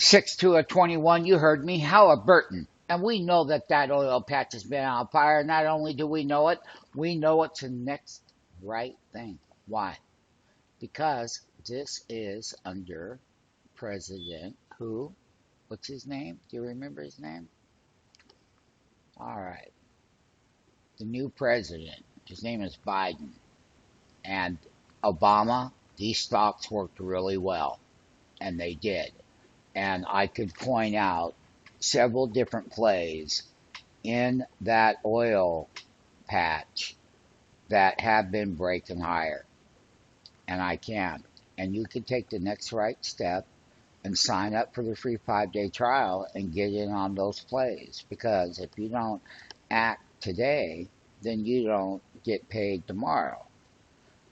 6-2-21, you heard me, Halliburton. And we know that that oil patch has been on fire. Not only do we know it's the next right thing. Why? Because this is under President who? What's his name? Do you remember his name? All right. The new president. His name is Biden. And Obama, these stocks worked really well. And they did. And I could point out several different plays in that oil patch that have been breaking higher. And I can. And you can take the next right step and sign up for the free 5-day trial and get in on those plays. Because if you don't act today, then you don't get paid tomorrow.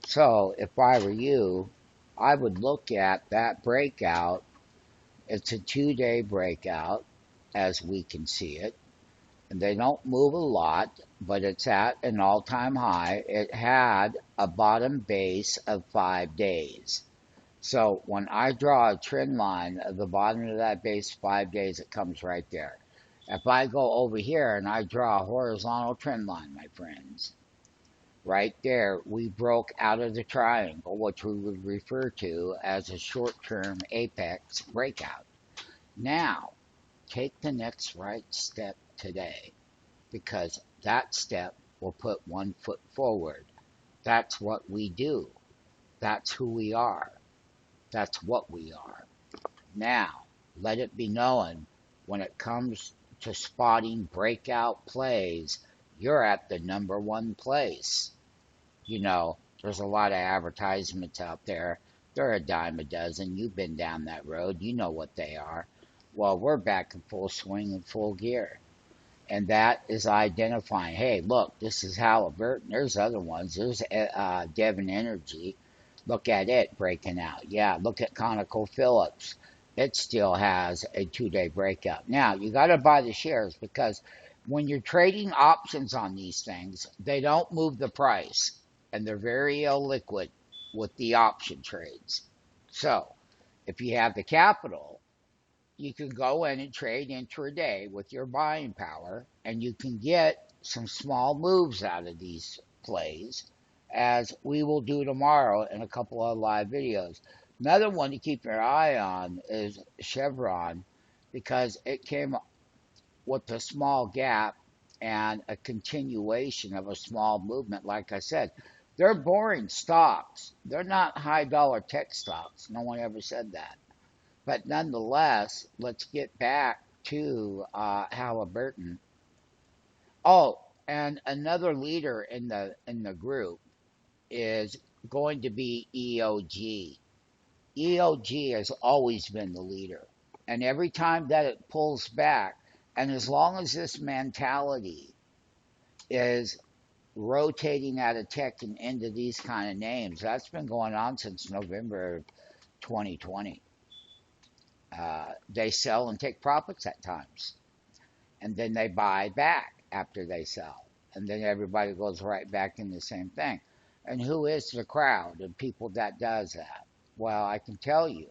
So if I were you, I would look at that breakout. It's a 2-day breakout, as we can see it. And they don't move a lot, but it's at an all-time high. It had a bottom base of 5 days. So when I draw a trend line at the bottom of that base 5 days, it comes right there. If I go over here and I draw a horizontal trend line, my friends, right there, we broke out of the triangle, which we would refer to as a short-term apex breakout. Now, take the next right step today, because that step will put 1 foot forward. That's what we do. That's who we are. That's what we are. Now, let it be known, when it comes to spotting breakout plays, you're at the #1 place. You know, there's a lot of advertisements out there. They're a dime a dozen. You've been down that road. You know what they are. Well, we're back in full swing and full gear. And that is identifying, hey, look, this is Halliburton. There's other ones. There's Devon Energy. Look at it breaking out. Yeah, look at ConocoPhillips. It still has a 2-day breakout. Now, you got to buy the shares, because when you're trading options on these things, they don't move the price, and they're very illiquid with the option trades. So, if you have the capital, you can go in and trade intraday with your buying power, and you can get some small moves out of these plays, as we will do tomorrow in a couple of live videos. Another one to keep your eye on is Chevron, because it came with a small gap and a continuation of a small movement. Like I said, they're boring stocks. They're not high dollar tech stocks. No one ever said that. But nonetheless, let's get back to Halliburton. Oh, and another leader in the group is going to be EOG. EOG has always been the leader. And every time that it pulls back, and as long as this mentality is rotating out of tech and into these kind of names, that's been going on since November of 2020. They sell and take profits at times, and then they buy back after they sell, and then everybody goes right back in the same thing. And who is the crowd of people that does that? Well, I can tell you,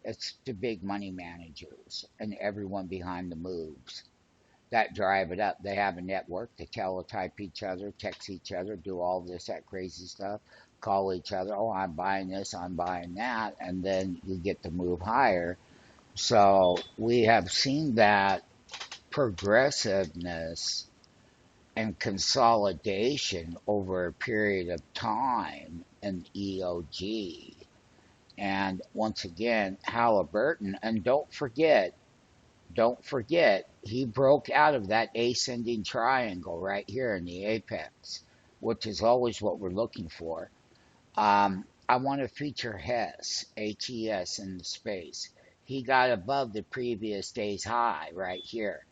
it's the big money managers and everyone behind the moves that drive it up. They have a network. They teletype each other, text each other, do all this, that crazy stuff, call each other, oh, I'm buying this, I'm buying that, and then you get to move higher. So we have seen that progressiveness and consolidation over a period of time in EOG. And once again, Halliburton, and don't forget, he broke out of that ascending triangle right here in the apex, which is always what we're looking for. I want to feature HES in the space. He got above the previous day's high right here.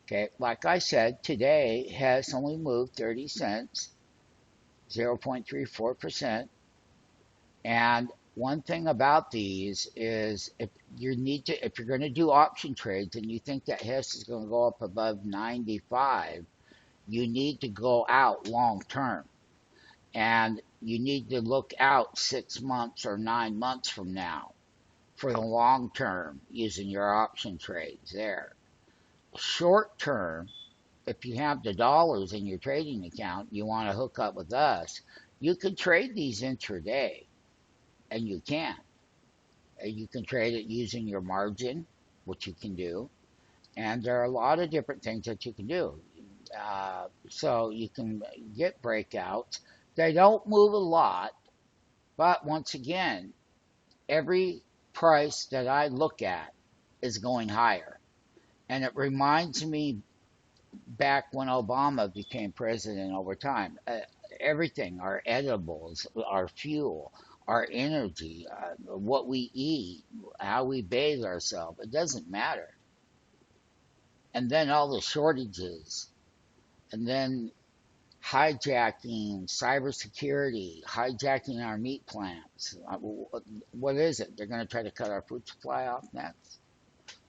Okay, like I said, today has only moved 30 cents, 0.34%. And one thing about these is if you're going to do option trades and you think that HES is going to go up above 95, you need to go out long term. And you need to look out 6 months or 9 months from now. for the long term using your option trades there. Short term, if you have the dollars in your trading account, you want to hook up with us, you can trade these intraday, and you can. And you can trade it using your margin, which you can do. And there are a lot of different things that you can do. So you can get breakouts. They don't move a lot, but once again, every price that I look at is going higher. And it reminds me back when Obama became president over time. Everything, our edibles, our fuel, our energy, what we eat, how we bathe ourselves, it doesn't matter. And then all the shortages, and then hijacking cybersecurity, hijacking our meat plants. What is it? They're going to try to cut our food supply off next?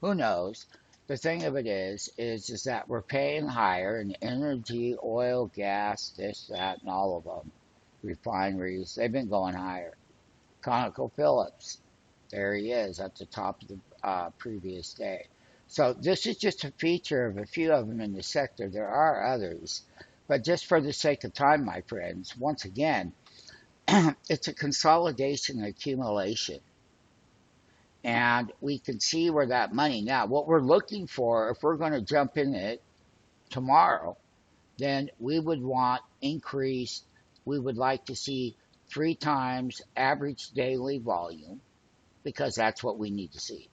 Who knows? The thing of it is that we're paying higher in energy, oil, gas, this, that, and all of them. Refineries, they've been going higher. ConocoPhillips, there he is at the top of the previous day. So this is just a feature of a few of them in the sector. There are others, but just for the sake of time, my friends, once again, it's a consolidation and accumulation. And we can see where that money now, what we're looking for, if we're going to jump in it tomorrow, then we would want increased, we would like to see 3 times average daily volume because that's what we need to see.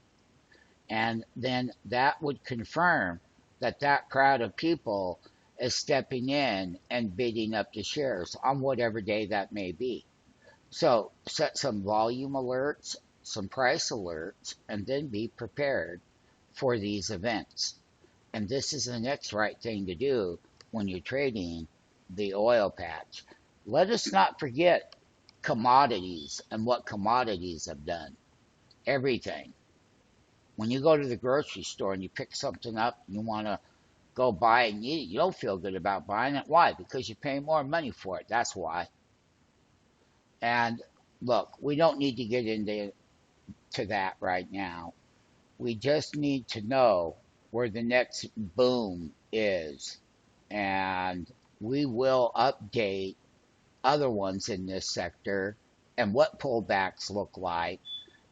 And then that would confirm that that crowd of people is stepping in and bidding up the shares on whatever day that may be. So set some volume alerts, some price alerts, and then be prepared for these events. And this is the next right thing to do when you're trading the oil patch. Let us not forget commodities and what commodities have done. Everything. When you go to the grocery store and you pick something up and you want to go buy it and eat it, you don't feel good about buying it. Why? Because you pay more money for it. That's why. And look, we don't need to get into that right now. We just need to know where the next boom is. And we will update other ones in this sector and what pullbacks look like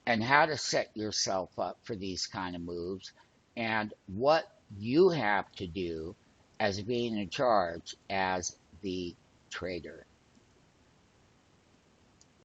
and how to set yourself up for these kind of moves and what you have to do as being in charge as the trader.